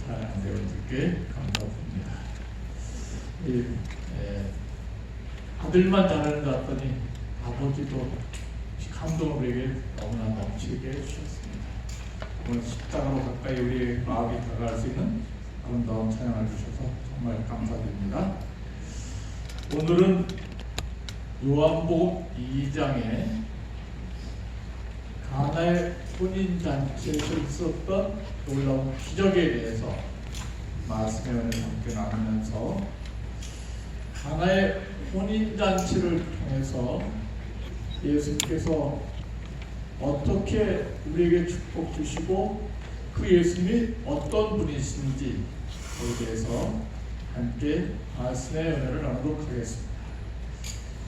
사랑하는 여러분들께 감사드립니다. 아들만 잘하는 것 같더니 아버지도 감동을 우리에게 너무나 넘치게 해주셨습니다. 오늘 십자가로 가까이 우리의 마음이 다가갈 수 있는 아름다운 찬양을 주셔서 정말 감사드립니다. 오늘은 요한복음 2장에 가나의 혼인잔치에서 있었던 놀라운 기적에 대해서 말씀을 함께 나누면서 가나의 혼인잔치를 통해서 예수님께서 어떻게 우리에게 축복 주시고 그 예수님이 어떤 분이신지에 대해서 함께 말씀의 은혜를 나누도록 하겠습니다.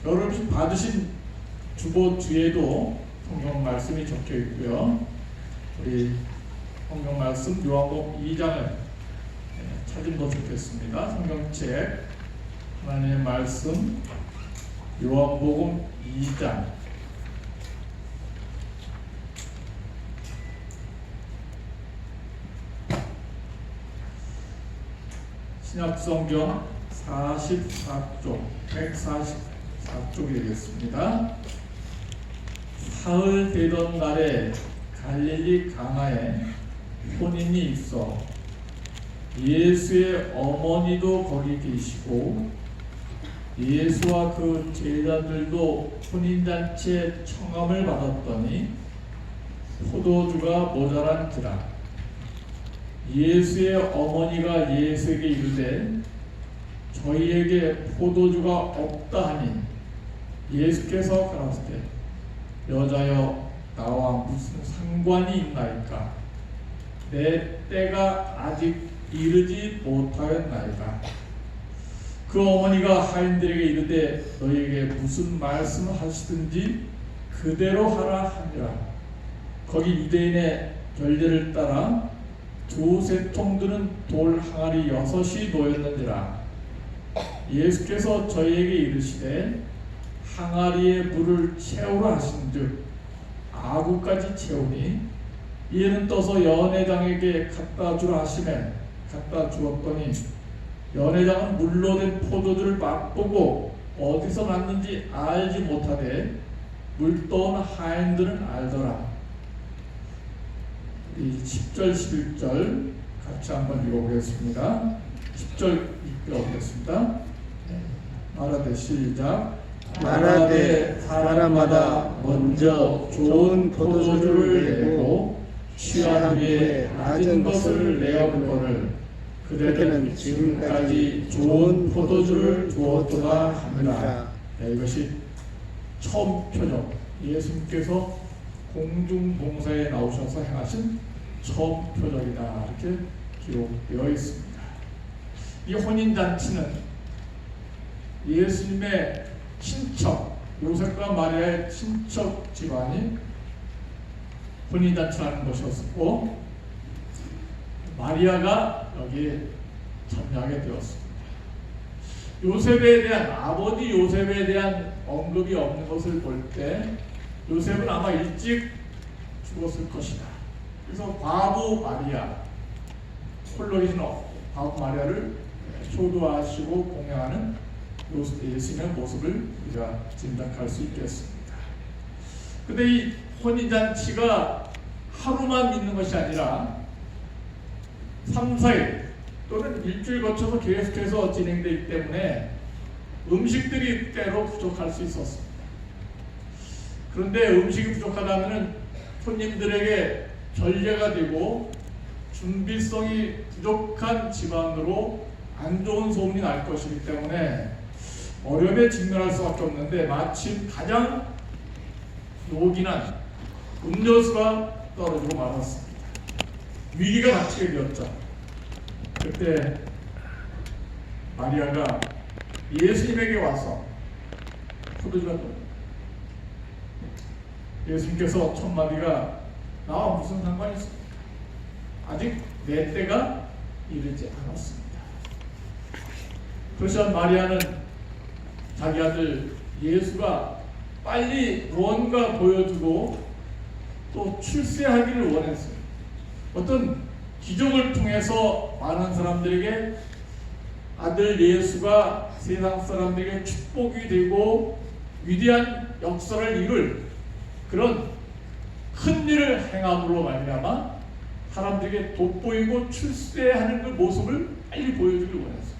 여러분이 받으신 주보 뒤에도 성경 말씀이 적혀 있고요. 우리 성경 말씀 요한복음 2장을 찾으면 좋겠습니다. 성경책 하나님의 말씀 요한복음 2장 신약성경 44쪽 144쪽이 되겠습니다. 사흘 되던 날에 갈릴리 가나에 혼인이 있어 예수의 어머니도 거기 계시고 예수와 그 제자들도 혼인잔치에 청함을 받았더니 포도주가 모자란지라. 예수의 어머니가 예수에게 이르되 저희에게 포도주가 없다 하니 예수께서 가라사대 여자여 나와 무슨 상관이 있나이까? 내 때가 아직 이르지 못하였나이다. 그 어머니가 하인들에게 이르되 너희에게 무슨 말씀을 하시든지 그대로 하라 하니라. 거기 유대인의 결례를 따라 두세 통 드는 돌 항아리 6이 놓였는지라. 예수께서 저희에게 이르시되 항아리에 물을 채우라 하신즉 아구까지 채우니 이에는 떠서 연회장에게 갖다 주라 하시매 갖다 주었더니 연회장은 물로 된 포도주를 맛보고 어디서 났는지 알지 못하되 물 떠온 하인들은 알더라. 이 10절 11절 같이 한번 읽어보겠습니다. 10절 읽어보겠습니다. 말하되 시작. 말하되 사람마다 먼저 좋은 포도주를 내고 취한 후에 낮은 것을 내어보거늘 그대는 지금까지 좋은 포도주를 두었도다 하니라. 이것이 처음 표적, 예수님께서 공중봉사에 나오셔서 행하신 처음 표적이다 이렇게 기록되어 있습니다. 이 혼인잔치는 예수님의 친척 요셉과 마리아의 친척 집안이 혼인잔치라는 것이었고 마리아가 여기에 참여하게 되었습니다. 요셉에 대한 아버지 요셉에 대한 언급이 없는 것을 볼 때 요셉은 아마 일찍 죽었을 것이다. 그래서 과부 마리아 홀로 계신 과부 마리아를 효도하시고 공양하는 예수님의 모습을 우리가 짐작할 수 있겠습니다. 근데 이 혼인잔치가 하루만 있는 것이 아니라 3, 4일 또는 일주일 거쳐서 계속해서 진행되기 때문에 음식들이 때로 부족할 수 있었습니다. 그런데 음식이 부족하다면 손님들에게 결례가 되고 준비성이 부족한 집안으로 안 좋은 소문이 날 것이기 때문에 어려움에 직면할 수밖에 없는데 마침 가장 요긴한 음료수가 떨어지고 말았습니다. 위기가 닥치게 되었죠. 그때 마리아가 예수님에게 와서 포도주가 예수님께서 첫 마디가 나와 무슨 상관이 있습니까? 아직 내 때가 이르지 않았습니다. 그러자 마리아는 자기 아들 예수가 빨리 무언가 보여주고 또 출세하기를 원했어요. 어떤 기적을 통해서 많은 사람들에게 아들 예수가 세상 사람들에게 축복이 되고 위대한 역사를 이룰 그런 큰 일을 행함으로 말미암아 사람들에게 돋보이고 출세하는 그 모습을 빨리 보여주길 원했어요.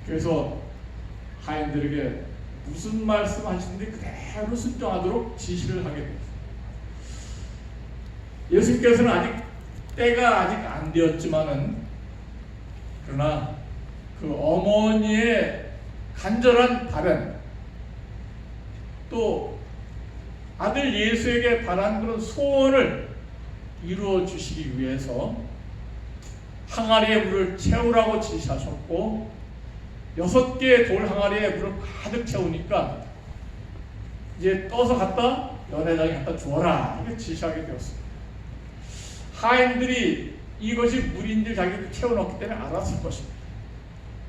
그래서 하인들에게 무슨 말씀하시는데 그대로 순종하도록 지시를 하게 됐어요. 예수님께서는 아직 때가 아직 안 되었지만은 그러나 그 어머니의 간절한 바람 또 아들 예수에게 바란 그런 소원을 이루어 주시기 위해서 항아리에 물을 채우라고 지시하셨고 6개의 돌 항아리에 물을 가득 채우니까 이제 떠서 갖다 연회장에 갖다 주어라 이렇게 지시하게 되었습니다. 하인들이 이것이 물인지 자기들이 채워넣기 때문에 알았을 것입니다.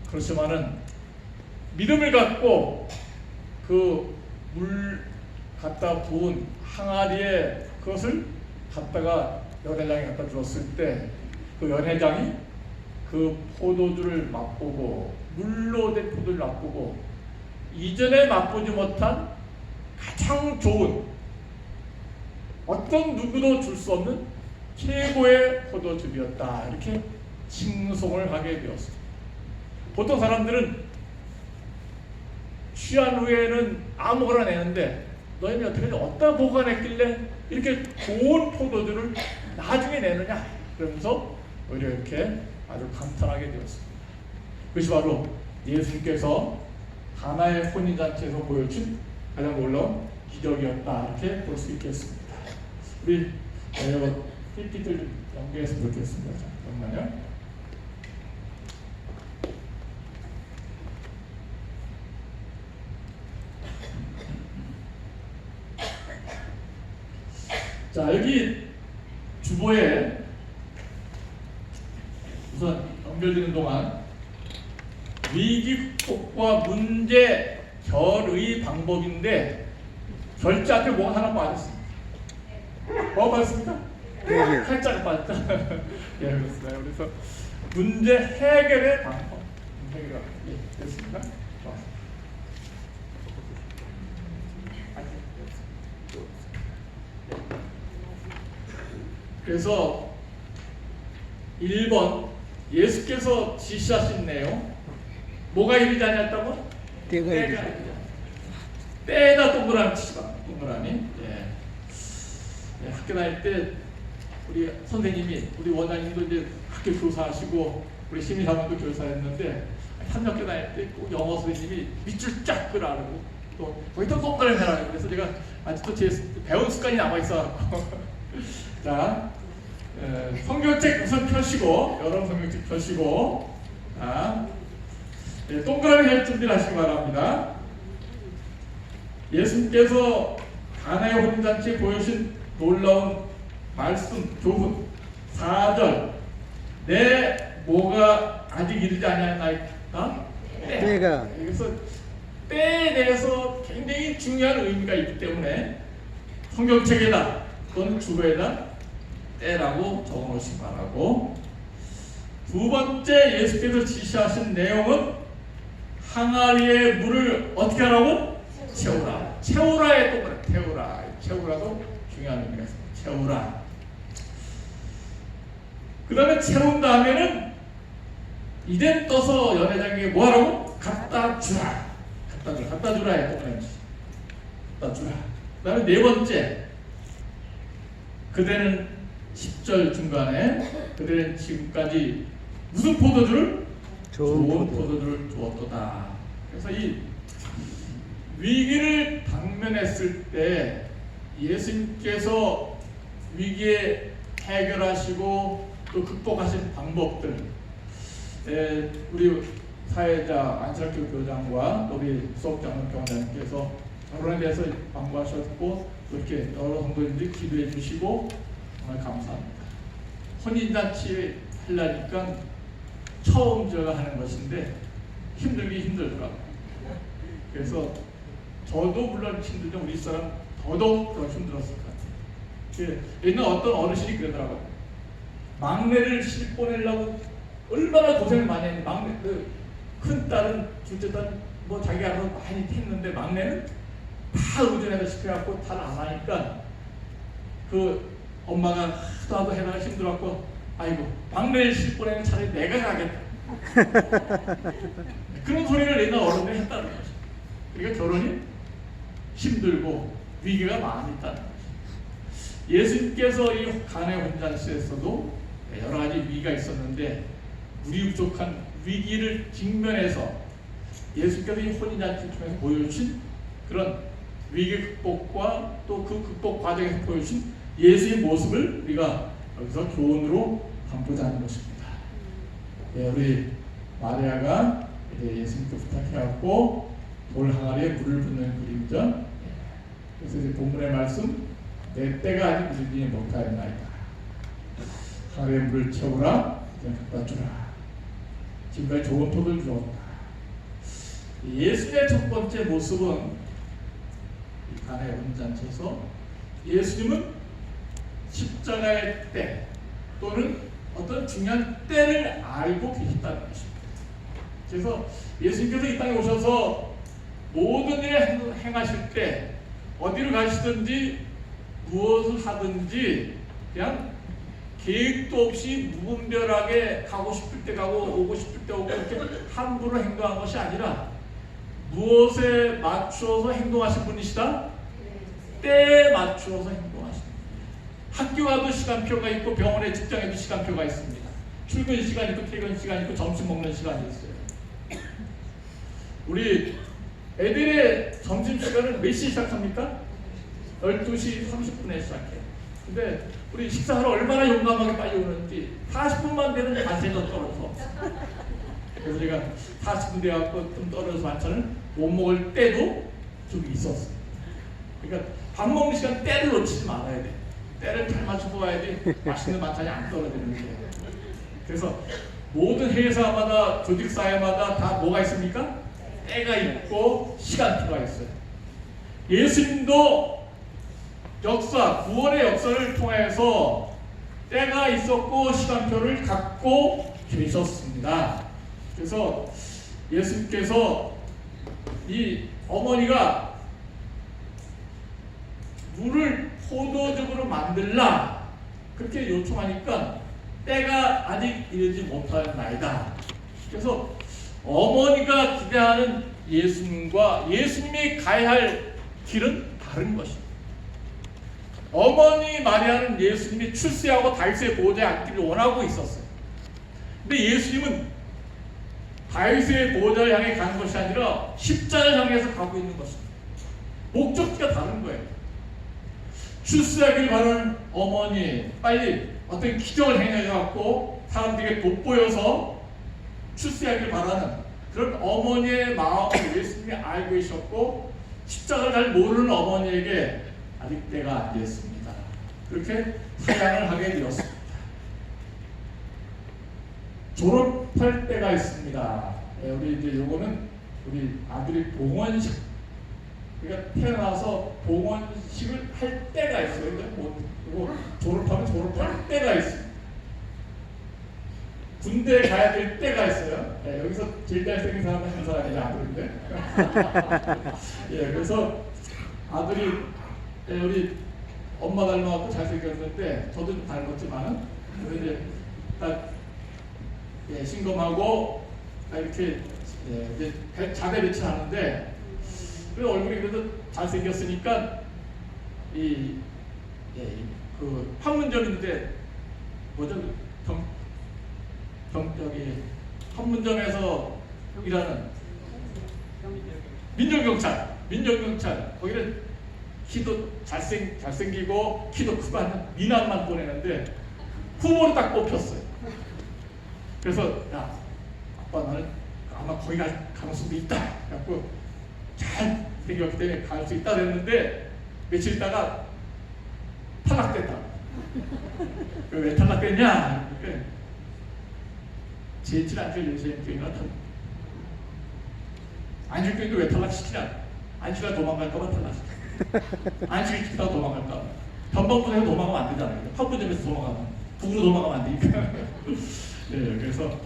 그렇지만은 믿음을 갖고 그 물 갖다 부은 항아리에 그것을 갖다가 연회장에 갖다 주었을 때 그 연회장이 그 포도주를 맛보고 물로 된 포도주를 맛보고 이전에 맛보지 못한 가장 좋은 어떤 누구도 줄 수 없는 최고의 포도주였다 이렇게 칭송을 하게 되었습니다. 보통 사람들은 취한 후에는 아무거나 내는데 너희는 어떻게 어디다 보관했길래 이렇게 좋은 포도주를 나중에 내느냐 그러면서 오히려 이렇게 아주 감탄하게 되었습니다. 그것이 바로 예수님께서 가나의 혼인잔치에서 보여준 가장 놀라운 기적이었다 이렇게 볼 수 있겠습니다. 우리 PPT를 연결했으면 좋겠습니다. 잠깐만요. 자, 여기 주보에 우선 연결되는 동안 위기 극복과 문제 결의 방법인데 결제 앞에 뭐가 하나 빠졌습니다. 뭐가 빠졌습니까? 살짝 빠졌다. 예, 그렇습니다. 그래서 문제 해결의 방법. 예, 됐습니다. 그래서 1번 예수께서 지시하신 내용 뭐가 이르지 않았다고? 때가 이르지 때에다 동그라미 치시라. 동그라미. 예. 예, 학교 다닐 때 우리 선생님이 우리 원장님도 이제 학교 교사하시고 우리 심의사관도 교사했는데 삼학교 다닐 때 꼭 영어 선생님이 밑줄 쫙 그라고 또 거기다 동그라미 해라. 그래서 제가 아직도 제 배운 습관이 남아 있어갖고 자. 성경책 우선 펴시고 여러분 성경책 펴시고 자, 동그라미 할 준비를 하시기 바랍니다. 예수님께서 가나의 혼인잔치에 보여주신 놀라운 말씀, 교훈 4절 내 뭐가 아직 이르지 아니하나이까? 때가 그래서 때에 대해서 굉장히 중요한 의미가 있기 때문에 성경책에다 또는 주보에다 때라고 적어놓으시기 바라고. 두 번째 예수께서 지시하신 내용은 항아리에 물을 어떻게 하라고? 채우라. 채우라의 동그라미. 태우라. 채우라도 중요한 의미가 있습니다. 채우라. 그 다음에 채운 다음에는 이젠 떠서 연회장에게 뭐 하라고? 갖다 주라. 갖다 주라. 갖다 주라의 동그라미. 갖다 주라. 그 다음에 네 번째 그대는 10절 중간에 그들은 지금까지 무슨 포도주를? 좋은 포도주를 주었도다. 그래서 이 위기를 당면했을 때 예수님께서 위기에 해결하시고 또 극복하신 방법들 우리 사회자 안철교 교장과 우리 수업장로 교장님께서 결혼에 대해서 방문하셨고 이렇게 여러 성도님들이 기도해 주시고 정말 감사합니다. 혼인잔치 하려니까 처음 제가 하는 것인데 힘들긴 힘들더라고요. 그래서 저도 물론 힘들지만 우리 사람 더더욱 더 힘들었을 것 같아요. 옛날 어떤 어르신이 그러더라고요. 막내를 실 보내려고 얼마나 고생을 많이 했는데, 막내 큰 딸은 둘째 딸은 뭐 자기 알아서 많이 했는데 막내는 다 의존해서 시켜갖고 잘 안 하니까 그 엄마가 하도 해다가 힘들었고, 아이고 막내를 실 보내면 차라리 내가 가겠다. 그런 소리를 내가 어른들이 했다는 거죠. 그러니까 결혼이 힘들고 위기가 많이 있다는 거죠. 예수님께서 이 가나의 혼잔치에서도 여러 가지 위기가 있었는데 무리부족한 위기를 직면해서 예수님께서 이 혼인잔치를 통해서 보여주신 그런 위기 극복과 또 그 극복 과정에서 보여주신 예수의 모습을 우리가 여기서 교훈으로 담보자는 것입니다. 우리 마리아가 예수님께 부탁해갖고 돌 항아리에 물을 붓는 그림이죠. 그래서 이제 본문의 말씀, 내 때가 아직 이르지 못하였나이다. 항아리에 물을 채우라, 이제 갖다 주라. 지금까지 좋은 톡을 주었다. 예수님의 첫 번째 모습은 이 가나의 혼잔치에서 예수님은 십자가의 때 또는 어떤 중요한 때를 알고 계셨다는 것입니다. 그래서 예수님께서 이 땅에 오셔서 모든 일을 행하실 때 어디로 가시든지 무엇을 하든지 그냥 계획도 없이 무분별하게 가고 싶을 때 가고 오고 싶을 때 오고 이렇게 함부로 행동한 것이 아니라 무엇에 맞추어서 행동하신 분이시다? 때에 맞추어서 행동하신 분이에요. 학교 가도 시간표가 있고 병원에 직장에도 시간표가 있습니다. 출근 시간 있고 퇴근 시간 있고 점심 먹는 시간이 있어요. 우리 애들의 점심시간은 몇 시에 시작합니까? 12시 30분에 시작해요. 근데 우리 식사하러 얼마나 용감하게 빨리 오는지 40분만 되는 반찬이 떨어져. 그래서 제가 40분 돼갖고 좀 떨어져서 반찬을 못 먹을 때도 좀 있었어요. 그러니까 밥 먹는 시간 때를 놓치지 말아야 돼. 때를 잘 맞춰서 와야지 맛있는 반찬이 안 떨어지는 거예요. 그래서 모든 회사마다 조직사회마다 다 뭐가 있습니까? 때가 있고 시간표가 있어요. 예수님도 역사, 구원의 역사를 통해서 때가 있었고 시간표를 갖고 계셨습니다. 그래서 예수님께서 이 어머니가 물을 포도즙으로 만들라 그렇게 요청하니까 때가 아직 이르지 못하였나이다. 그래서 어머니가 기대하는 예수님과 예수님이 가야 할 길은 다른 것입니다. 어머니 마리아는 예수님이 출세하고 다윗의 보좌에 앉기를 원하고 있었어요. 근데 예수님은 다윗의 보좌를 향해 가는 것이 아니라 십자가를 향해서 가고 있는 것입니다. 목적지가 다른 거예요. 출세하길 바라는 어머니, 빨리 어떤 기적을 행해갖고 사람들에게 돋보여서 출세하길 바라는 그런 어머니의 마음을 예수님이 알고 계셨고 십자가를 잘 모르는 어머니에게 아직 때가 안 됐습니다. 그렇게 사양을 하게 되었습니다. 졸업할 때가 있습니다. 우리 이제 요거는 우리 아들이 봉헌식, 그러니까 태어나서 봉헌식을 할 때가 있어요. 그러니까 뭐 졸업하면 졸업할 때가 있습니다. 군대에 가야 될 때가 있어요. 여기서 제일 잘생긴 사람은 한 사람이 아들인데. 그래서 아들이 우리 엄마 닮아갖고 잘생겼는데 저도 좀 닮았지만은 이제 딱 신검하고 이렇게 이제 자대 배치하는데 그 얼굴이 그래도 잘생겼으니까 그 판문점인데 뭐죠? 저기 판문점에서 일하는 민정경찰 거기를 키도 잘생기고 키도 크고 하는 미남만 보내는데 후보로 딱 뽑혔어요. 그래서 야 아빠 나는 아마 거기 갈 가능성도 있다. 그래갖고 잘 생겼기 때문에 갈 수 있다 그랬는데 며칠 있다가 탈락됐다. 왜 탈락됐냐? 제칠 안줄 예수님께나 안줄교회도 왜 탈락시키냐? 안주가 도망갈까봐 탈락시켜. 안주가 도망갈까? 전방분에서 도망가면 안 되잖아요. 판문점에서 도망가면 북으로 도망가면 안 되니까. 예, 그래서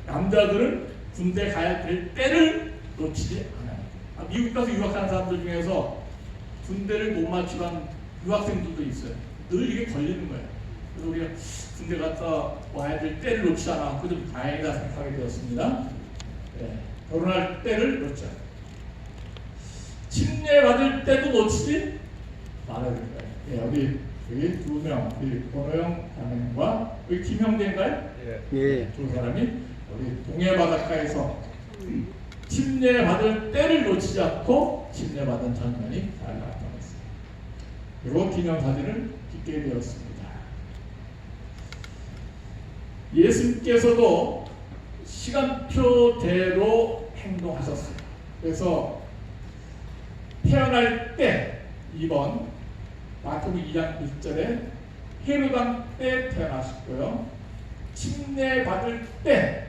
남자들은 군대 가야 될 때를 놓치지 않아요. 미국 가서 유학하는 사람들 중에서 군대를 못 맞추는 유학생들도 있어요. 늘 이게 걸리는 거예요. 그래서 우리가 군대 갔다 와야 될 때를 놓치지 않았고 좀 다행이다 생각하게 되었습니다. 결혼할 때를 놓지 않아요. 침례받을 때도 놓치지 말아야 될 거예요. 여기 두 명, 권호영 자매님과 여기 김형제인가요? 예. 두 사람이 우리 동해 바닷가에서 침례받을 때를 놓치지 않고 침례받은 장면이 잘 나타났습니다. 그리고 기념사진을 찍게 되었습니다. 예수님께서도 시간표대로 행동하셨어요. 그래서 태어날 때 2번 마태복음 2장 1절에 헤롯 때 태어나셨고요. 침례받을 때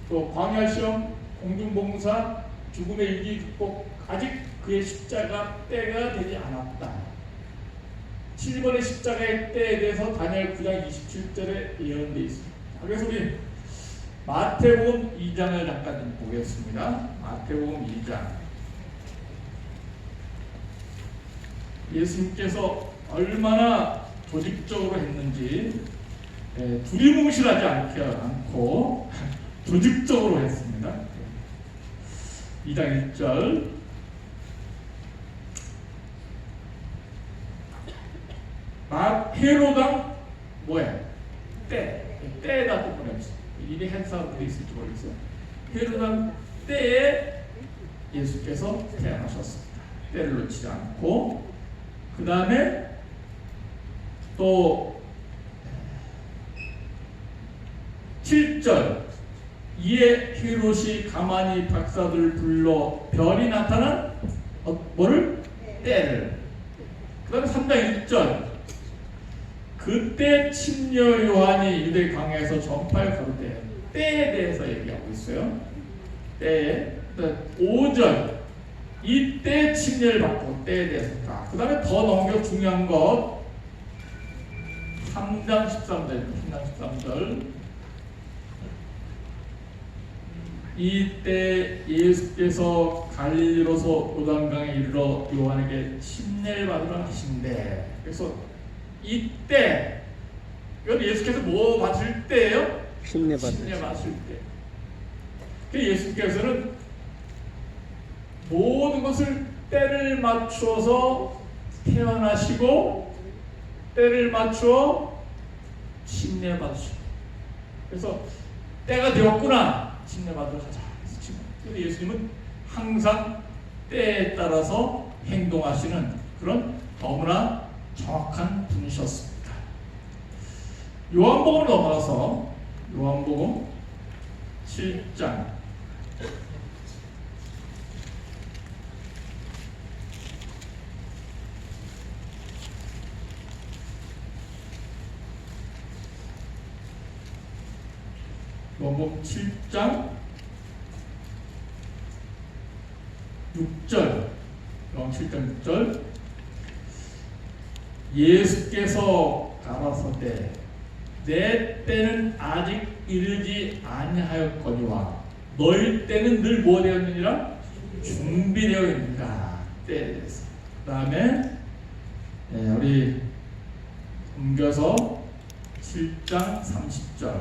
또 광야시험, 공중봉사, 죽음의 위기 극복 아직 그의 십자가 때가 되지 않았다. 7번의 십자가의 때에 대해서 다니엘 9장 27절에 예언되어 있습니다. 그래서 우리 마태복음 2장을 잠깐 좀 보겠습니다. 마태복음 2장. 예수님께서 얼마나 조직적으로 했는지 두리뭉실하지 않고 조직적으로 했습니다. 2장 1절 헤롯왕 뭐야? 때에다 또 보내주세요. 이게 행사들이 있을지 모르겠어요. 헤롯왕 때에 예수께서 태어나셨습니다. 때를 놓치지 않고 그 다음에 또 7절 이에 헤롯이 가만히 박사들을 불러 별이 나타난 뭐를? 때를. 그 다음에 3장 1절 그때 침례 요한이 유대 강야에서 전파를 가로되 때에 대해서 얘기하고 있어요. 때에. 5절 이때 침례를 받고 때에 대해서 그 다음에 더 넘겨 중요한 것 3장 13절 이때 예수께서 갈릴리로서 요단강에 이르러 요한에게 침례를 받으러 하신대. 그래서 이때 이건 예수께서 뭐 받을 때예요? 침례 받을 때. 그 예수께서는 모든 것을 때를 맞추어서 태어나시고 때를 맞추어 침례 받으시고 그래서 때가 되었구나 침례 받으러 가자. 그래서 예수님은 항상 때에 따라서 행동하시는 그런 너무나 정확한 분이셨습니다. 요한복음으로 넘어가서 요한복음 7장 요한복음 7장 6절 요한 7장 6절 예수께서 가라사대 내 때는 아직 이르지 아니하였거니와 너희 때는 늘 뭐 되었느니라? 준비되어 있느니라. 때에 대해서. 그 다음에 우리 옮겨서 7장 30절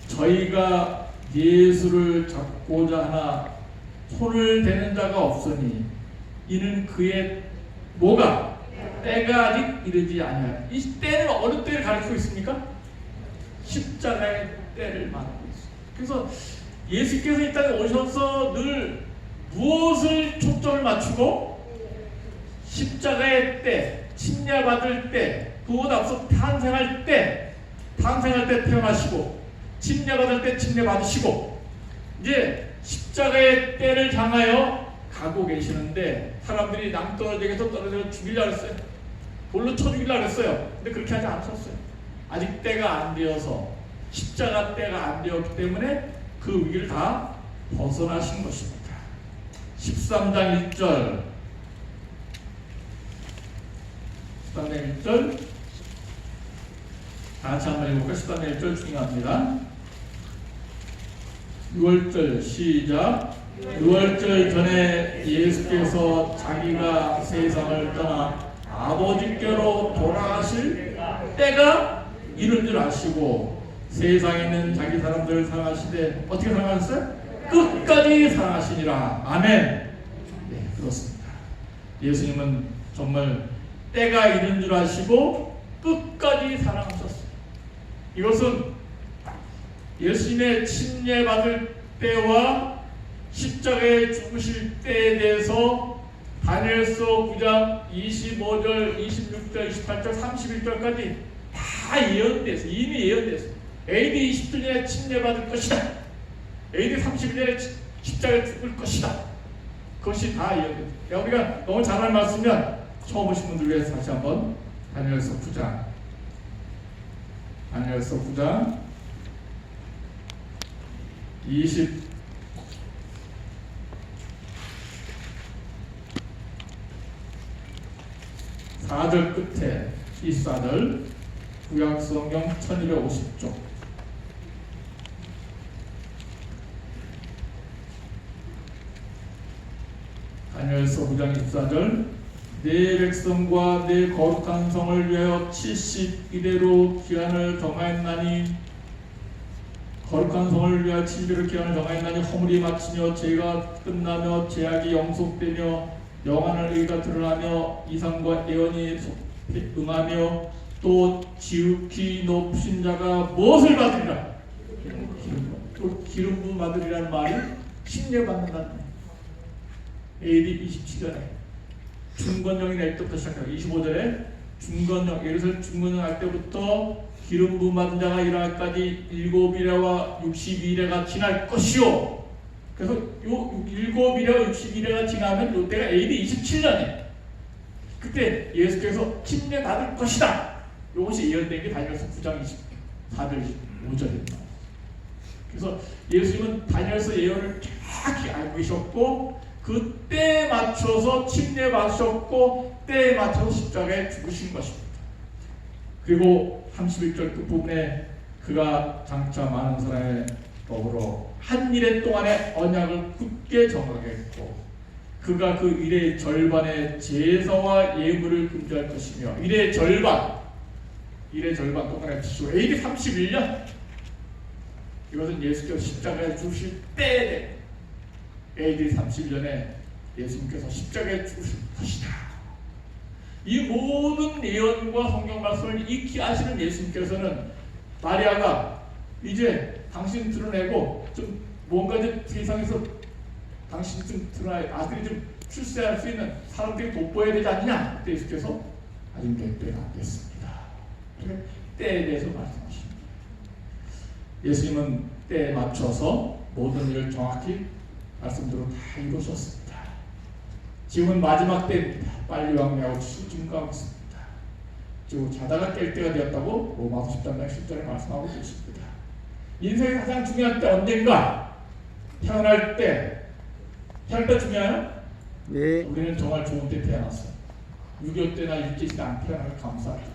저희가 예수를 잡고자 하나 손을 대는 자가 없으니 이는 그의 뭐가? 때가 아직 이르지 아니하여. 이 때는 어느 때를 가리키고 있습니까? 십자가의 때를 말하고 있습니다. 그래서 예수께서 이 땅에 오셔서 늘 무엇을 초점을 맞추고 십자가의 때, 침례받을 때, 그보다 앞서 탄생할 때 태어나시고 침례받을 때 침례받으시고 이제 십자가의 때를 향하여 가고 계시는데 사람들이 낭떠러지에서 떨어져 죽이려고 했어요. 돌로 쳐 죽이려고 했어요. 근데 그렇게 하지 않으셨어요. 아직 때가 안 되어서 십자가 때가 안 되었기 때문에 그 위기를 다 벗어나신 것입니다. 13장 1절 10단의 1절 다 같이 한번 해볼까요? 10단의 1절 중요합니다. 6월절 시작. 6월절 전에 예수께서 자기가 세상을 떠나 아버지께로 돌아가실 때가 이른 줄 아시고 세상에 있는 자기 사람들을 사랑하시되 어떻게 사랑하셨어요? 끝까지 사랑하시니라. 아멘. 네, 그렇습니다. 예수님은 정말 때가 이른 줄 아시고 끝까지 사랑하셨어요. 이것은 예수님의 침례받을 때와 십자가에 죽으실 때에 대해서 다니엘서 9장 25절, 26절, 28절, 31절까지 다 예언됐어요. 이미 예언됐어요. AD 27년에 침례받을 것이다. AD 31년에 십자가에 죽을 것이다. 그것이 다 예언됐어요. 우리가 너무 잘 아는 말씀이면 처음 오신 분들 위해서 다시 한번 다니엘서 9장 다니엘서 9장 24절 끝에 24절 구약성경 1250쪽 다니엘서 9장 24절 내 백성과 내 거룩한 성을 위하여 70일에로 기한을 정하였나니 거룩한 성을 위하여 70일의 기한을 정하였나니 허물이 마치며 죄가 끝나며 제약이 영속되며 영원한 의가 드러나며 이상과 예언이 응하며 또 지극히 높으신 자가 무엇을 받으리라? 또 기름 부음 받으리라는 말이 침례받는다는 거예요. AD 27년에 중건령이 날 때부터 시작해요. 25절에 중건령, 예루살렘 중건령 할 때부터 기름 부음 받은 자가 일어날까지 7이래와 62이래가 지날 것이요. 그래서 요 7이래와 62이래가 지나면 요 때가 AD 27년이에요. 그때 예수께서 침례 받을 것이다. 이것이 예언된 게 다니엘서 9장 24절 5절입니다. 그래서 예수님은 다니엘서 예언을 정확히 알고 계셨고 그 때에 맞춰서 침례 받으셨고 때에 맞춰서 십자가에 죽으신 것입니다. 그리고 31절 끝부분에 그가 장차 많은 사람의 더불어 한 일의 동안에 언약을 굳게 정하겠고 그가 그 일의 절반의 제사와 예물을 금지할 것이며 일의 절반 동안에 주시고 AD 31년 이것은 예수께서 십자가에 죽으실 때에 AD 31년에 예수님께서 십자가에 죽으실 것이다. 이 모든 예언과 성경 말씀을 익히 아시는 예수님께서는 마리아가 이제 당신 드러내고 좀 뭔가 좀 세상에서 당신 좀 드러내 아들이 좀 출세할 수 있는 사람들이 돋보여야 되지 않냐? 그때 예수께서 아직 몇 때가 안 됐습니다. 때에 대해서 말씀하십니다. 예수님은 때에 맞춰서 모든 일을 정확히 말씀대로 다 이루셨습니다. 지금은 마지막 때입니다. 빨리 왕래하고 증거하고 있습니다. 즉 자다가 깰 때가 되었다고 로마서 10장 10절에 말씀하고 계십니다. 인생의 가장 중요한 때 언젠가? 태어날 때 중요해요? 네. 우리는 정말 좋은 때 태어났어요. 6.25 때나 일제시대 안 태어나서 감사합니다.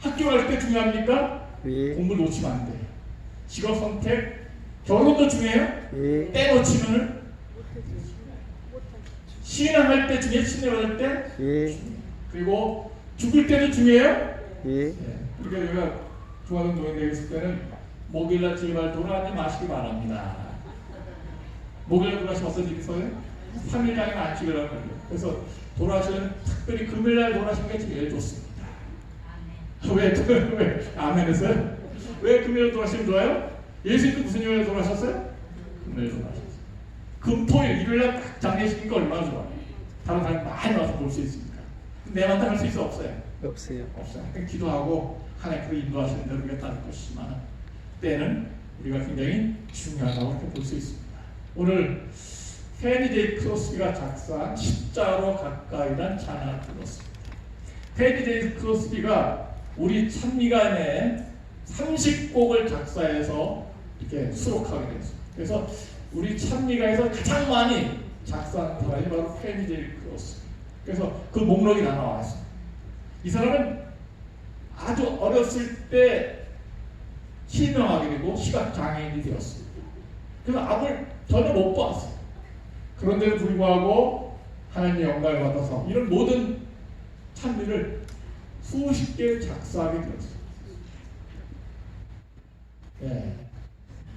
학교 갈 때 중요합니까? 네. 공부 놓치면 안 돼요. 직업 선택, 결혼도 중요해요? 네. 때 놓치면은 신앙할 때 중요해요? 신뢰받을 때? 네. 그리고 죽을 때도 중요해요? 네. 그러니까 제가 중화동 노인대에 있을 때는 목요일날 제발 돌아가지 마시기 바랍니다. 목요일날 돌아가시면 어떤 일이 있어요? 3일장에 안식이라고 해요. 그래서 돌아가시면 특별히 금요일날 돌아가시는 게 제일 좋습니다. 왜 아멘했어요? 왜 금요일 돌아가시면 좋아요? 예수님도 무슨 요일에 돌아가셨어요? 금요일 돌아가셨어요. 금토일 일요일날 딱 장례식이니까 얼마나 좋아요. 다른 사람 많이 와서 볼 수 있으니까. 내만 다 할 수 있어 없어요? 없어요. 없어요. 기도하고 하나님께서 인도하시는 대로 우리가 따를 것이지만 때는 우리가 굉장히 중요하다고 이렇게 볼 수 있습니다. 오늘 테디 제이 크로스비가 작사한 십자로 가까이란 찬양을 불렀습니다. 테디 제이 크로스비가 우리 찬미간에 30곡을 작사해서 이렇게 수록하게 됐습니다. 그래서 우리 찬미가에서 가장 많이 작사한 사람이 바로 테디 제이 크로스비. 그래서 그 목록이 다 나와 있습니다. 이 사람은 아주 어렸을 때 실명하게 되고 시각장애인이 되었어요. 그래서 악을 전혀 못 봤어요. 그런데도 불구하고 하나님의 영광을 받아서 이런 모든 찬미를 수십 개 작사하게 되었어요. 예.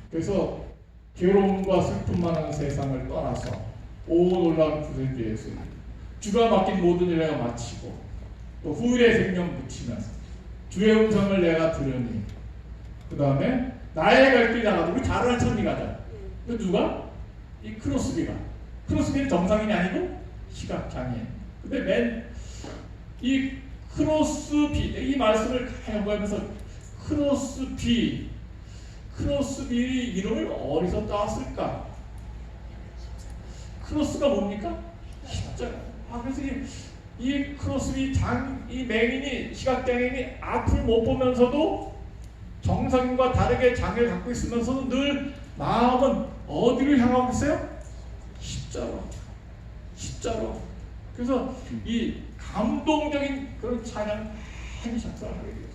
그래서 괴로움과 슬픔 많은 세상을 떠나서 오 놀라운 구세주 예수, 주가 맡긴 모든 일을 내가 마치고 또 후일의 생명 붙이면서 주의 음성을 내가 들으니 그 다음에 나의 갈 길이 나가도 우리 잘 아는 찬미가죠. 그 누가? 이 크로스비는 정상인이 아니고 시각장애인. 근데 맨 이 크로스비, 이 말씀을 연구하면서 크로스비 이름을 어디서 따왔을까? 크로스가 뭡니까? 십자가. 그래서 이 크로스비 이 맹인이, 시각장애인이 앞을 못 보면서도 정상인과 다르게 장애를 갖고 있으면서도 늘 마음은 어디를 향하고 있어요? 십자로. 그래서 이 감동적인 그런 찬양 많이 작사를 하게 되었어요.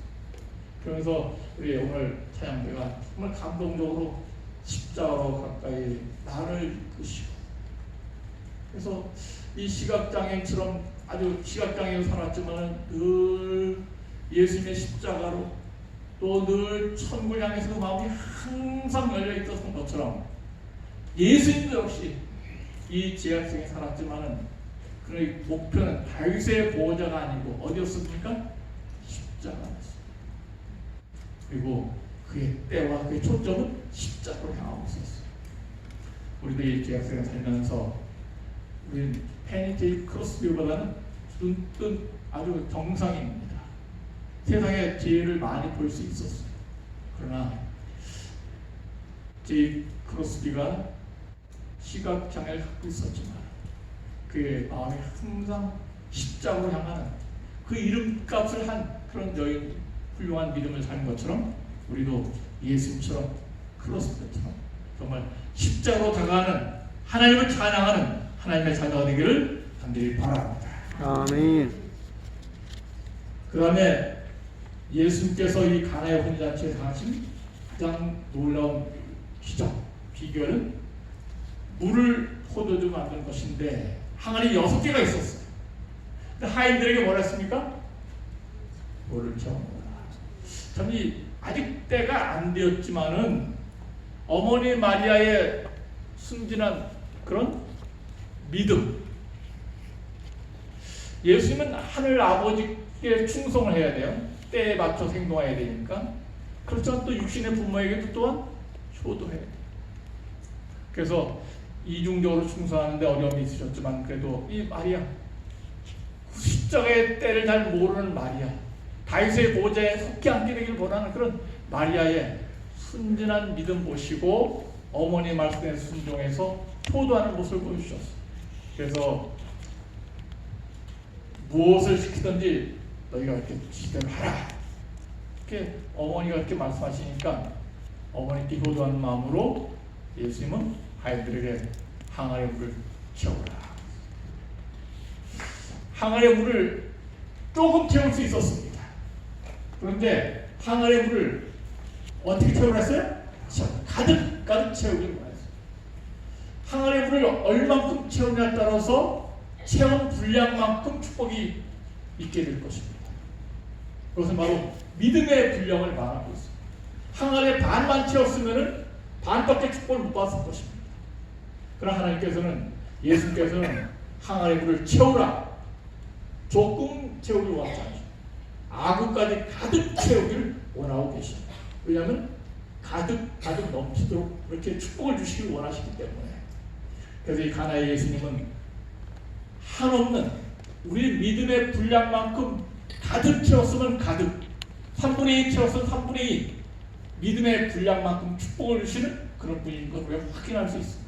그러면서 우리 오늘 찬양대가 정말 감동적으로 십자가로 가까이 나를 이끄시고, 그래서 이 시각장애인처럼 아주 시각장애로 살았지만 늘 예수님의 십자가로 또 늘 천국을 향해서 그 마음이 항상 열려 있었던 것처럼 예수님도 역시 이 제약생에 살았지만은 그의 목표는 다윗의 보호자가 아니고 어디였습니까? 십자가였습니다. 그리고 그의 때와 그의 초점은 십자가로 향하고 있었어요. 우리도 이 제약생에 살면서 우리는 페니테이 크로스비보다는 눈뜬 아주 정상입니다. 세상의 지혜를 많이 볼 수 있었어요. 그러나 제 크로스비가 시각장애를 갖고 있었지만 그의 마음이 항상 십자가로 향하는 그 이름값을 한 그런 여인, 훌륭한 믿음을 사는 것처럼 우리도 예수님처럼 크로스비처럼 정말 십자가로 다가가는 하나님을 찬양하는 하나님의 자녀가 되기를 간절히 바랍니다. 아멘. 그 다음에 예수님께서 이 가나의 혼인잔치에 당하신 가장 놀라운 기적, 비결은 물을 포도주 만든 것인데 항아리 6개가 있었어요. 근데 하인들에게 뭐라 했습니까? 물을 채워놓으라. 참 아직 때가 안 되었지만은 어머니 마리아의 순진한 그런 믿음, 예수님은 하늘 아버지께 충성을 해야 돼요. 때에 맞춰 행동해야 되니까. 그렇지만 또 육신의 부모에게도 또한 효도해야 돼요. 그래서 이중적으로 충성하는데 어려움이 있으셨지만 그래도 이 마리아, 십자가의 때를 잘 모르는 마리아, 다윗의 보좌에 속히 앉게 되기를 원하는 그런 마리아의 순진한 믿음 보시고 어머니 말씀에 순종해서 효도하는 모습을 보여주셨어요. 그래서 무엇을 시키든지 너희가 이렇게 지대로 하라. 이렇게 어머니가 이렇게 말씀하시니까 어머니께 효도하는 마음으로 예수님은 아이들에게 항아리 물을 채우라. 항아리 물을 조금 채울 수 있었습니다. 그런데 항아리 물을 어떻게 채우라 했어요? 가득 채우길 원했어요. 항아리 물을 얼만큼 채우냐에 따라서 채운 분량만큼 축복이 있게 될 것입니다. 그것은 바로 믿음의 분량을 말하고 있습니다. 항아리에 반만 채웠으면 반밖에 축복을 못 받았을 것입니다. 그러나 하나님께서는, 예수님께서는 항아리 물을 채우라, 조금 채우길 원하지 않으십니다. 아구까지 가득 채우길 원하고 계십니다. 왜냐하면 가득 넘치도록 이렇게 축복을 주시길 원하시기 때문에. 그래서 이 가나의 예수님은 한없는 우리 믿음의 분량만큼 가득 채웠으면 가득, 3분의 2 채웠으면 3분의 2 믿음의 분량만큼 축복을 주시는 그런 분인 걸 우리가 확인할 수 있습니다.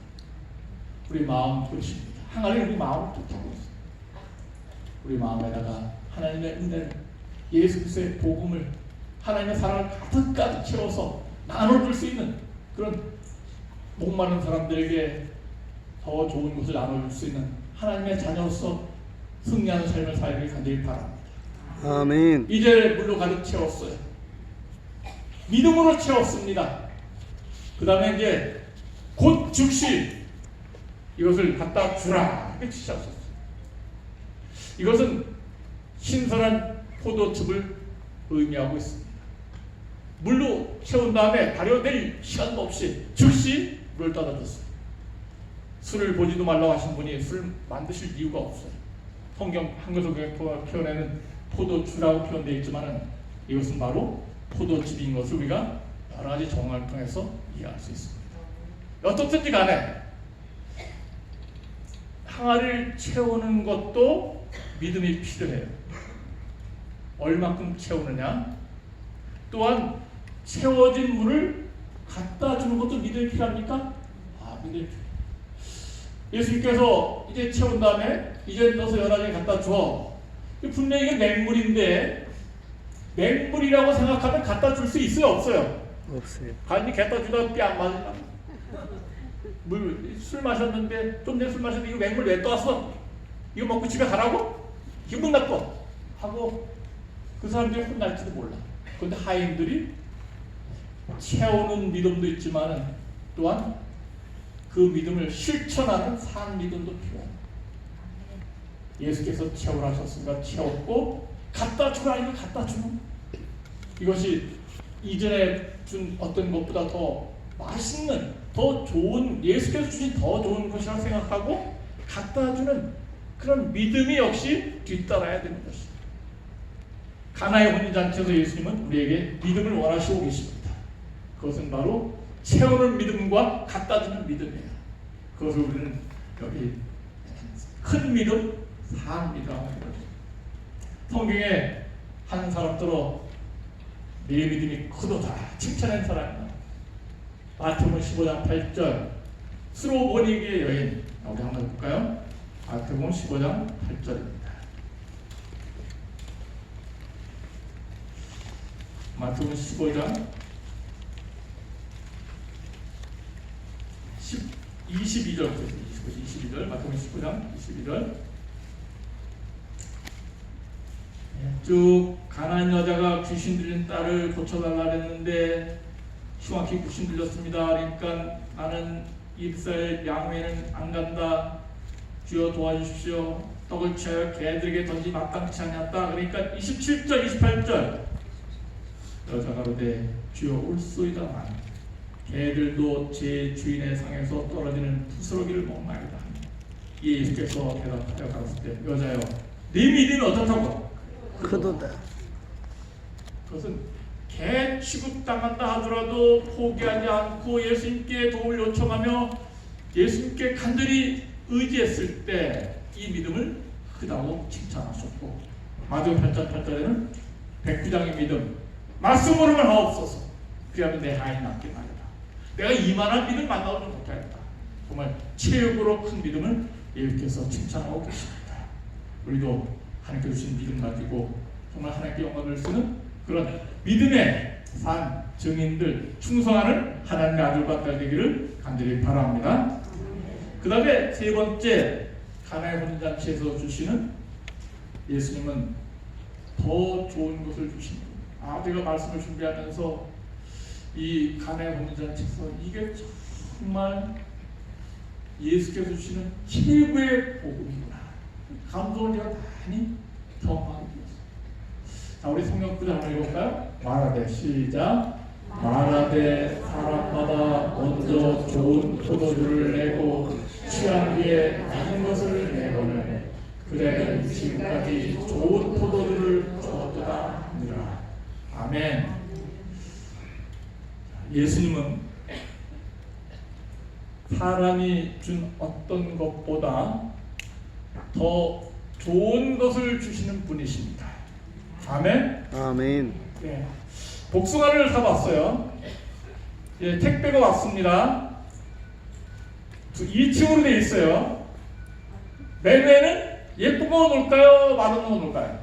우리 마음 그것입니다. 항아리는 우리 마음을 뜻하고 있습니다. 우리 마음에다가 하나님의 은혜를, 예수 그리스도의 복음을, 하나님의 사랑을 가득 채워서 나눠줄 수 있는 그런 목마른 사람들에게 더 좋은 것을 나눠줄 수 있는 하나님의 자녀로서 승리하는 삶을 살기를 간절히 바랍니다. 아멘. 이제 물로 가득 채웠어요. 믿음으로 채웠습니다. 그 다음에 이제 곧 즉시 이것을 갖다 주라 이렇게 지시하셨어요. 이것은 신선한 포도즙을 의미하고 있습니다. 물로 채운 다음에 발효될 시간도 없이 즉시 물을 떠다줬어요. 술을 보지도 말라고 하신 분이 술 만드실 이유가 없어요. 성경 한글성경에 표현에는 포도주라고 표현되어 있지만 이것은 바로 포도즙인 것을 우리가 여러 가지 정황을 통해서 이해할 수 있습니다. 어떻든지 간에 항아리를 채우는 것도 믿음이 필요해요. 얼마큼 채우느냐, 또한 채워진 물을 갖다 주는 것도 믿음이 필요합니까? 믿음이 필요해요. 예수님께서 이제 채운 다음에 이제 떠서 연하장에 갖다 줘. 분명히 이게 맹물인데 맹물이라고 생각하면 갖다 줄 수 있어요, 없어요? 없어요. 아니 갖다 주다가 뼈 안 맞을까? 술 마셨는데 좀 전에 술 마셨는데 이거 맹물 왜 떠왔어? 이거 먹고 집에 가라고? 기분 나빠 하고 그 사람들이 혼날지도 몰라. 그런데 하인들이 채우는 믿음도 있지만 또한 그 믿음을 실천하는 산 믿음도 필요해요. 예수께서 채우라 하셨으니까 채웠고 갖다 주라 이거 갖다 주는 이것이 이전에 준 어떤 것보다 더 맛있는 더 좋은 예수께서 주신 더 좋은 것이라고 생각하고 갖다 주는 그런 믿음이 역시 뒤따라야 되는 것입니다. 가나의 혼인잔치에서 예수님은 우리에게 믿음을 원하시고 계십니다. 그것은 바로 채우는 믿음과 갖다 주는 믿음이에요. 그것을 우리는 여기 큰 믿음, 산 믿음이라고 합니다. 성경에 한 사람들로 내 믿음이 크도다 칭찬한 사람이다. 마태복음 15장 8절 스로보니게의 여인 우리 한번 볼까요? 마태복음 15장 8절입니다. 마태복음 15장 22절 마태복음 15장 22절 쭉 가난한 여자가 귀신 들린 딸을 고쳐달라 했는데 흉악히 귀신 들렸습니다. 그러니까 나는 이스라엘 양회는 안 간다. 주여 도와주십시오. 떡을 취하여 개들에게 던지 마땅치 않았다. 그러니까 27절 28절 여자가 그러되 주여 올소이다만 개들도 제 주인의 상에서 떨어지는 부스러기를 먹나이다. 예수께서 대답하여 가라사대 때 여자여 네 믿음이 어떻다고? 크도다. 그것은 개 취급당한다 하더라도 포기하지 않고 예수님께 도움을 요청하며 예수님께 간절히 의지했을 때 이 믿음을 크다고 칭찬하셨고 마태복음 8장 8절에는 백부장의 믿음 말씀으로만 하옵소서 그리하면 내 하인이 낫게 말이다. 내가 이만한 믿음 만나오지 못하겠다. 정말 최고로 큰 믿음을 예수께서 칭찬하고 계십니다. 우리도 하나님께 주신 믿음 가지고 정말 하나님께 영광을 쓰는 그런 믿음의 산 증인들 충성하는 하나님의 아들과 딸 되기를 간절히 바랍니다. 그 다음에 세 번째 가나의 혼인잔치에서 주시는 예수님은 더 좋은 것을 주십니다. 제가 말씀을 준비하면서 이 가나의 혼인잔치에서 이게 정말 예수께서 주시는 최고의 복음이구나 감동을 제가 많이 경험하게 되었습니다. 자, 우리 성경 구절 한번 읽어볼까요? 말하되 시작. 말하되 사람마다 먼저 좋은 포도주를 내고 취한 뒤에 남은 것을 내거늘 그대는 지금까지 좋은 포도주를 주었도다 하니라. 아멘. 예수님은 사람이 준 어떤 것보다 더 좋은 것을 주시는 분이십니다. 아멘. 아멘. 네. 복숭아를 사봤어요. 예, 택배가 왔습니다. 2층으로 되어 있어요. 맨 예쁜 거 놓을까요? 맛없는 거 놓을까요?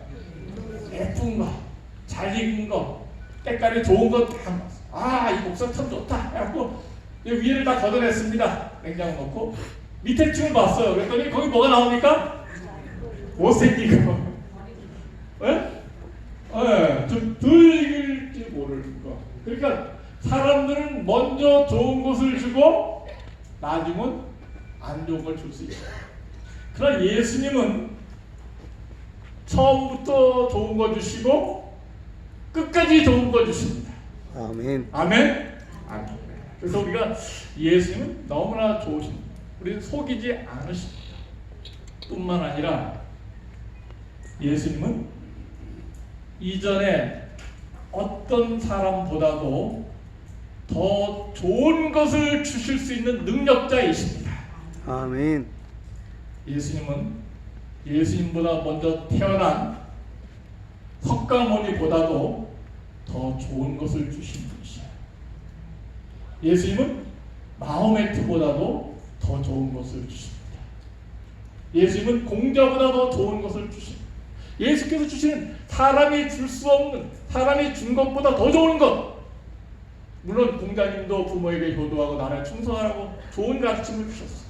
예쁜 거, 잘 익은 거, 때깔이 좋은 거 다. 이 복숭아 참 좋다. 그래갖고 위를 다 걷어냈습니다. 냉장고 넣고 밑에 층을 봤어요. 그랬더니 거기 뭐가 나옵니까? 못생긴 거. 예? 좀 덜익을지 모르는 거. 그러니까 사람들은 먼저 좋은 것을 주고 나중은 안 좋은 걸 줄 수 있어요. 그러나 예수님은 처음부터 좋은 거 주시고 끝까지 좋은 거 주십니다. 아멘. 아멘. 아멘. 그래서 우리가 예수님은 너무나 좋으십니다. 우리는 속이지 않으십니다. 뿐만 아니라 예수님은 이전에 어떤 사람보다도 더 좋은 것을 주실 수 있는 능력자이십니다. 아멘. 예수님은 예수님보다 먼저 태어난 석가모니보다도 더 좋은 것을 주신 분이시죠. 예수님은 마호메트보다도 더 좋은 것을 주십니다. 예수님은 공자보다 더 좋은 것을 주십니다. 예수께서 주시는 사람이 줄 수 없는, 사람이 준 것보다 더 좋은 것. 물론 공자님도 부모에게 효도하고 나라에 충성하라고 좋은 가르침을 주셨어요.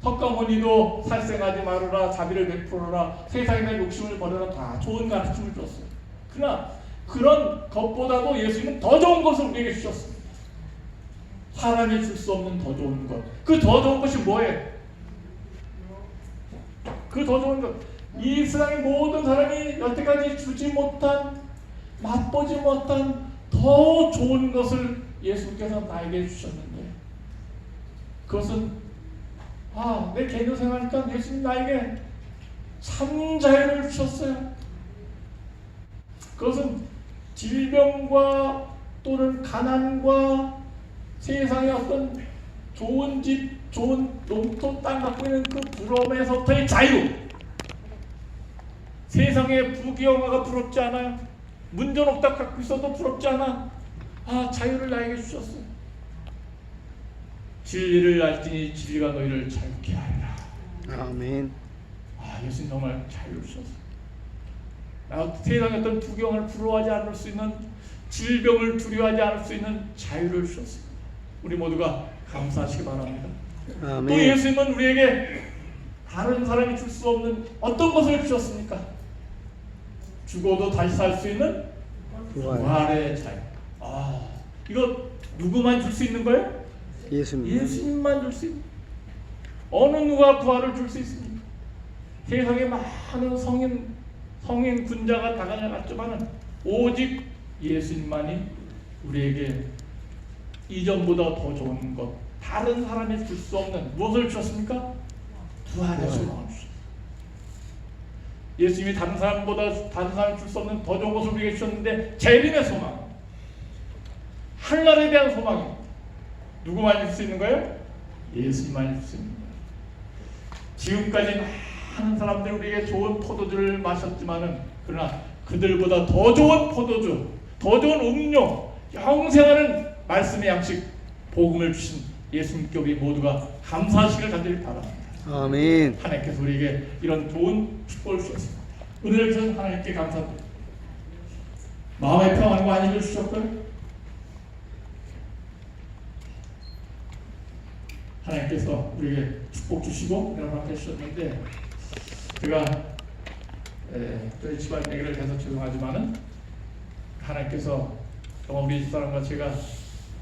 석가모니도 살생하지 말아라, 자비를 베풀어라, 세상에 대한 욕심을 버려라, 다 좋은 가르침을 줬어요. 그러나 그런 것보다도 예수님은 더 좋은 것을 우리에게 주셨습니다. 사람이 줄 수 없는 더 좋은 것. 그 더 좋은 것이 뭐예요? 그 더 좋은 것. 이 세상의 모든 사람이 여태까지 주지 못한, 맛보지 못한 더 좋은 것을 예수께서 나에게 주셨는데, 그것은 내 개인으로 생각하니까 예수님 나에게 참 자유를 주셨어요. 그것은 질병과 또는 가난과 세상의 어떤 좋은 집, 좋은 농토 땅 갖고 있는 그 부러움에서부터의 자유. 세상의 부귀영화가 부럽지 않아요. 문전옥답 갖고 있어도 부럽지 않아. 자유를 나에게 주셨어요. 진리를 알지니 진리가 너희를 자유케 하리라. 아멘. 예수님 정말 자유를 주셨어요. 세상의 어떤 부경을 부러워하지 않을 수 있는, 질병을 두려워하지 않을 수 있는 자유를 주셨습니다. 우리 모두가 감사하시기 바랍니다. 아멘. 또 예수님은 우리에게 다른 사람이 줄 수 없는 어떤 것을 주셨습니까? 죽어도 다시 살 수 있는 부활의 자유. 이거 누구만 줄 수 있는 거예요? 예수님만 줄 수 있는. 어느 누가 부활을 줄 수 있습니까? 세상에 많은 성인 군자가 다 가져갔지만은 오직 예수님만이 우리에게 이전보다 더 좋은 것, 다른 사람이 줄 수 없는 무엇을 주셨습니까? 부활의 소망을 주셨습니다. 예수님이 다른 사람이 줄 수 없는 더 좋은 것을 우리에게 주셨는데, 재림의 소망, 하늘나라에 대한 소망입니다. 누구만 줄 수 있는 거예요? 예수님만 줄 수 있는 거예요. 지금까지 많은 사람들이 우리에게 좋은 포도주를 마셨지만은, 그러나 그들보다 더 좋은 포도주, 더 좋은 음료, 영생하는 말씀의 양식, 복음을 주신 예수님께 우리 모두가 감사하시길 간절히 바랍니다. 아멘. 하나님께서 우리에게 이런 좋은 축복을 주셨습니다. 은혜를 주셔서 하나님께 감사합니다. 마음의 평안과 안위를 주셨고요. 하나님께서 우리에게 축복 주시고 연락해 주셨는데, 제가 저희 집안 얘기를 해서 죄송하지만은, 하나님께서 우리 집사람과 제가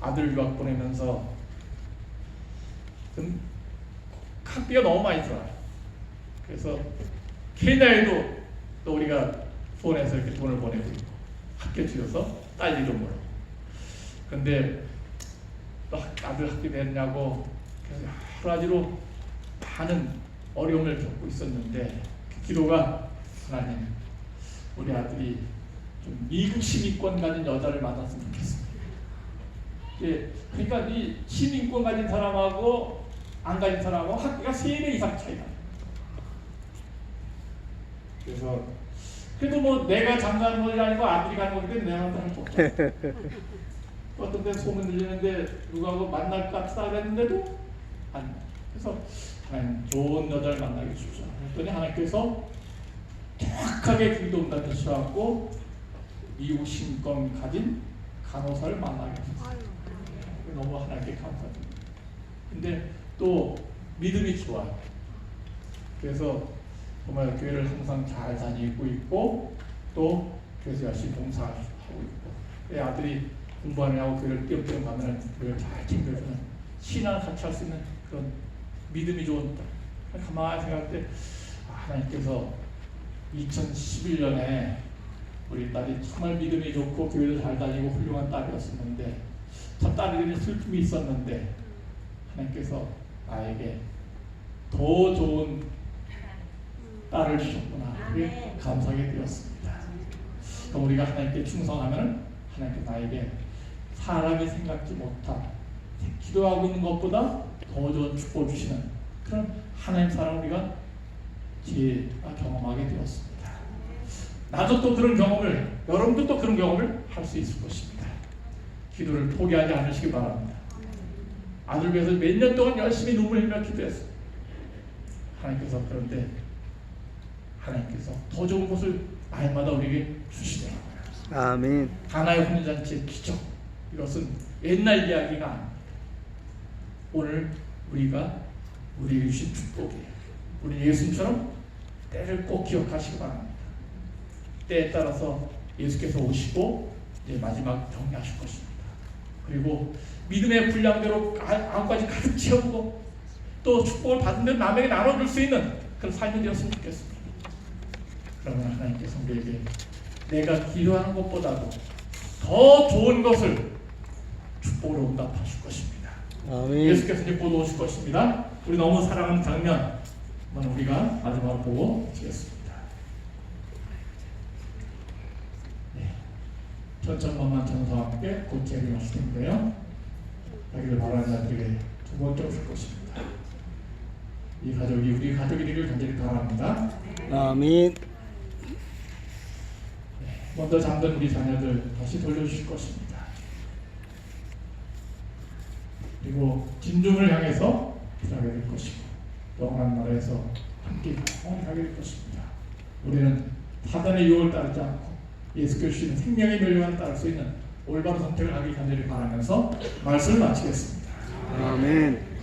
아들 유학 보내면서 좀 학비가 너무 많이 들어요. 그래서 케냐에도 또 우리가 폰에서 이렇게 돈을 보내고 있고, 학교 들여서 딸 이름으로. 근데 또 아들 학비 됐냐고 그래서 여러 가지로 많은 어려움을 겪고 있었는데, 그 기도가, 하나님, 우리 아들이 좀 미국 시민권 가진 여자를 만났으면 좋겠습니다. 그러니까 이 시민권 가진 사람하고 안 가진 사람하고 학비가 3배 이상 차이가 나요. 그래서 그래도 뭐 내가 장가하는 것이 아니고 아들이 가는 건데 내가 하는 거 어떤 데 소문 들리는데 누구하고 만날 것 같다 그랬는데도 아니. 그래서 하나님 좋은 여자를 만나게 주십시오. 그랬더니 하나님께서 정확하게 기도한다는 주셔갖고 미국 시민권 가진 간호사를 만나게 하셨어요. 너무 하나님께 감사드립니다. 근데 또 믿음이 좋아요. 그래서 정말 교회를 항상 잘 다니고 있고, 또 교회에서 열심히 봉사하고 있고, 내 아들이 공부하느냐고 교회를 띄엄띄엄 가면 교회를 잘 챙겨주는, 신앙을 같이 할 수 있는 그런 믿음이 좋은 딸. 가만히 생각할 때 하나님께서 2011년에 우리 딸이 정말 믿음이 좋고 교회를 잘 다니고 훌륭한 딸이었었는데, 첫 딸에게는 슬픔이 있었는데 하나님께서 나에게 더 좋은 딸을 주셨구나, 그게 감사하게 되었습니다. 그럼 우리가 하나님께 충성하면 하나님께 나에게 사람이 생각지 못한, 기도하고 있는 것보다 더 좋은 축복을 주시는 그런 하나님 사랑 우리가 경험하게 되었습니다. 나도 또 그런 경험을, 여러분도 또 그런 경험을 할 수 있을 것입니다. 기도를 포기하지 않으시기 바랍니다. 아들 위해서 몇 년 동안 열심히 눈물 흘리며 기도했어요. 하나님께서 그런데 하나님께서 더 좋은 것을 날마다 우리에게 주시더라고요. 아멘. 가나의 혼인잔치의 기적, 이것은 옛날 이야기가 아닙니다. 오늘 우리에게 주신 축복이에요. 우리 예수님처럼 때를 꼭 기억하시기 바랍니다. 때에 따라서 예수께서 오시고 이제 마지막 정리하실 것입니다. 그리고 믿음의 분량대로 안까지 가득 채우고 또 축복을 받은 대로 남에게 나눠줄 수 있는 그런 삶이 되었으면 좋겠습니다. 그러면 하나님께서 우리에게 내가 기도하는 것보다도 더 좋은 것을 축복으로 응답하실 것입니다. 아멘. 예수께서 이제 곧 오실 것입니다. 우리 너무 사랑하는 장면 한번 우리가 마지막으로 보고 마치겠습니다. 천천만만 천사와 함께 곧 재림하실 텐데요. 자기를 바라는 자들에게 두 번째 오실 것입니다. 이 가족이 우리 가족이 되길 간절히 바랍니다. 아멘. 먼저 잠든 우리 자녀들 다시 돌려주실 것입니다. 그리고 진중을 향해서 들어가게 될 것이고, 영원한 나라에서 함께 영원히 가게 될 것입니다. 우리는 사단의 유혹을 따르지 않고 예수께서 주시는 생명의 멸류관을 따를 수 있는 올바른 선택을 하길 간절히 바라면서 말씀을 마치겠습니다. 아멘.